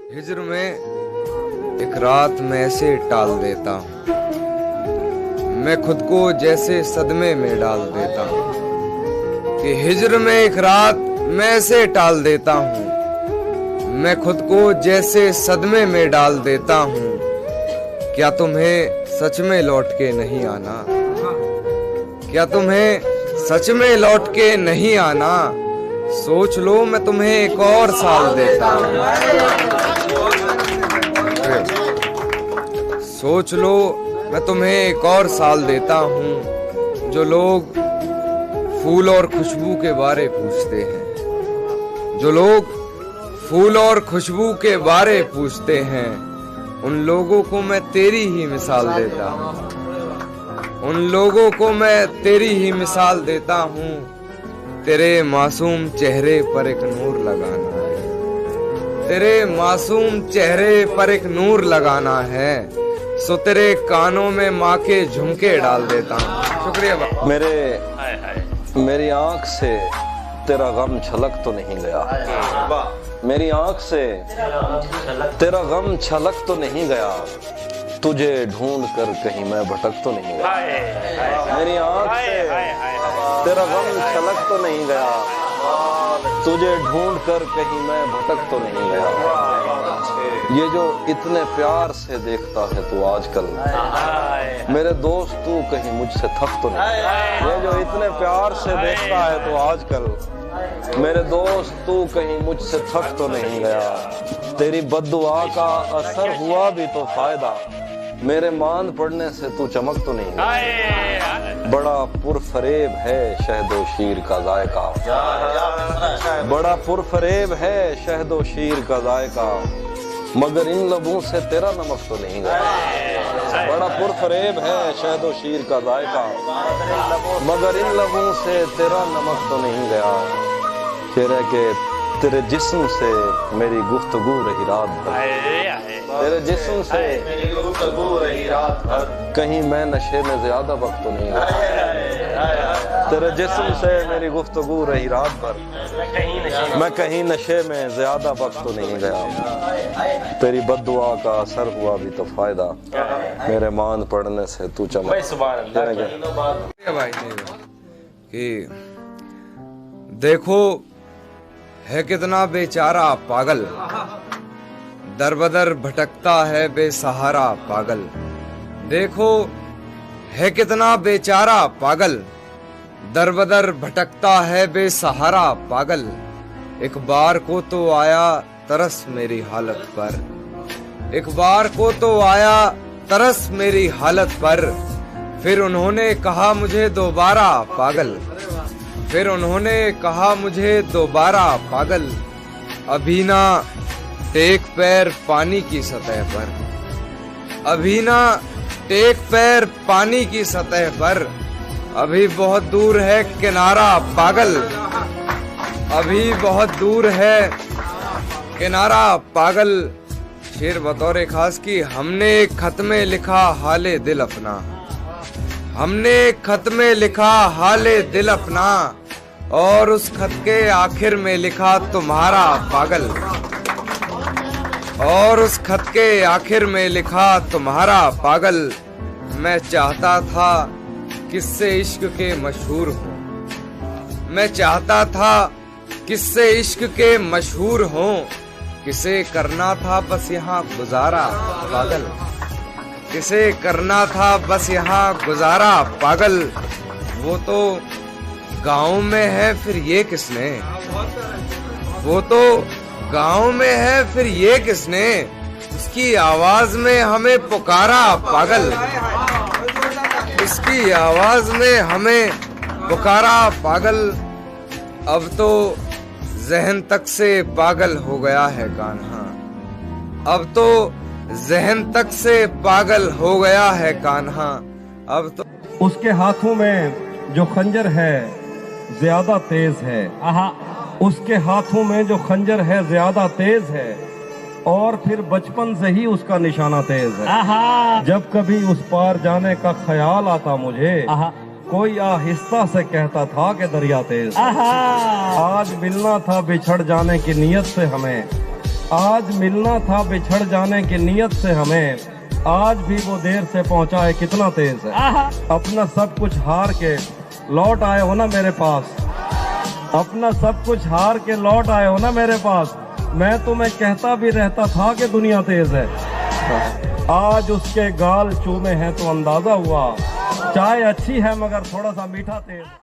हिज्र में एक रात मैं ऐसे टाल देता हूँ, मैं खुद को जैसे सदमे में डाल देता हूँ कि हिज्र में एक रात मैं ऐसे टाल देता हूँ, मैं खुद को जैसे सदमे में डाल देता हूँ। क्या तुम्हें सच में लौट के नहीं आना? क्या तुम्हें सच में लौट के नहीं आना? सोच लो मैं तुम्हें एक और साल देता हूँ। सोच लो मैं तुम्हें एक और साल देता हूँ। जो लोग फूल और खुशबू के बारे पूछते हैं, जो लोग फूल और खुशबू के बारे पूछते हैं, उन लोगों को मैं तेरी ही मिसाल देता हूँ। उन लोगों को मैं तेरी ही मिसाल देता हूँ। तेरे मासूम चेहरे पर एक नूर लगाना है, तेरे मासूम चेहरे पर एक नूर लगाना है। सो तेरे कानों में माँ के झुमके डाल देता हूँ। शुक्रिया बाबा। मेरी आंख से तेरा गम छलक तो नहीं गया, मेरी आंख से तेरा गम छलक तो नहीं गया, तुझे ढूंढ कर कहीं मैं भटक तो नहीं गया। मेरी आंख से तेरा गम छलक तो नहीं गया, तुझे ढूंढ कर कहीं मैं भटक तो नहीं गया। ये जो इतने प्यार से देखता है तू आजकल, मेरे दोस्त तू कहीं मुझसे थक तो नहीं। ये जो इतने प्यार से देखता है तू आजकल, मेरे दोस्त तू कहीं मुझसे थक तो नहीं गया। तेरी बद्दुआ का असर हुआ भी तो फायदा, मेरे मान पड़ने से तू चमक तो नहीं गया। बड़ा पुरफरेब है शहदो शीर का जायका, बड़ा पुरफरेब है शहदो शीर का जायका, मगर इन लबों से तेरा नमक तो नहीं गया। बड़ा पुरफरेब है शहदो शीर का जायका, मगर इन लबों से तेरा नमक तो नहीं गया। तेरे के तेरे जिस्म से मेरी गुफ्तगू रही रात भर, तेरे जिस्म से मेरी गुफ्तगू रही रात भर, कहीं मैं नशे में ज्यादा वक्त तो नहीं गया। तेरे जिस्म से मेरी गुफ्तगू रही रात भर, मैं कहीं नशे में ज्यादा वक्त तो नहीं गया। तेरी बद्दुआ का असर हुआ भी तो फायदा, मेरे मान पड़ने से तू चमक। कि देखो है कितना बेचारा पागल, दर बदर भटकता है बेसहारा पागल। देखो है कितना बेचारा पागल, दर बदर भटकता है बेसहारा पागल। एक बार को तो आया तरस मेरी हालत पर, एक बार को तो आया तरस मेरी हालत पर, फिर उन्होंने कहा मुझे दोबारा पागल, फिर उन्होंने कहा मुझे दोबारा पागल। अभी ना टेक पैर पानी की सतह पर, अभी ना टेक पैर पानी की सतह पर, अभी बहुत दूर है किनारा पागल, अभी बहुत दूर है किनारा पागल। शेर बतौर खास की हमने खत में लिखा हाले दिल अपना, हमने खत में लिखा हाले दिल अपना, और उस खत के आखिर में लिखा तुम्हारा पागल, और उस खत के आखिर में लिखा तुम्हारा पागल। मैं चाहता था किससे इश्क के मशहूर हो, मैं चाहता था किससे इश्क के मशहूर हो, किसे करना था बस यहाँ गुजारा पागल, किसे करना था बस यहाँ गुजारा पागल। वो तो गाँव में है फिर ये किसने, वो तो गाँव में है फिर ये किसने, उसकी आवाज में हमें पुकारा पागल, उसकी आवाज में हमें पुकारा पागल। अब तो जहन तक से पागल हो गया है कान्हा, अब तो जहन तक से पागल हो गया है कान्हा। अब तो उसके हाथों में जो खंजर है ज्यादा तेज है, उसके हाथों में जो खंजर है ज्यादा तेज है, और फिर बचपन से ही उसका निशाना तेज है। जब कभी उस पार जाने का ख्याल आता मुझे, कोई आहिस्ता से कहता था कि दरिया तेज। आज मिलना था बिछड़ जाने की नीयत से हमें, आज मिलना था बिछड़ जाने की नीयत से हमें, आज भी वो देर से पहुंचा है कितना तेज है। अपना सब कुछ हार के लौट आए हो ना मेरे पास, अपना सब कुछ हार के लौट आए हो ना मेरे पास। मैं तुम्हें कहता भी रहता था कि दुनिया तेज है, आज उसके गाल चूमे हैं तो अंदाजा हुआ, चाय अच्छी है मगर थोड़ा सा मीठा तेज।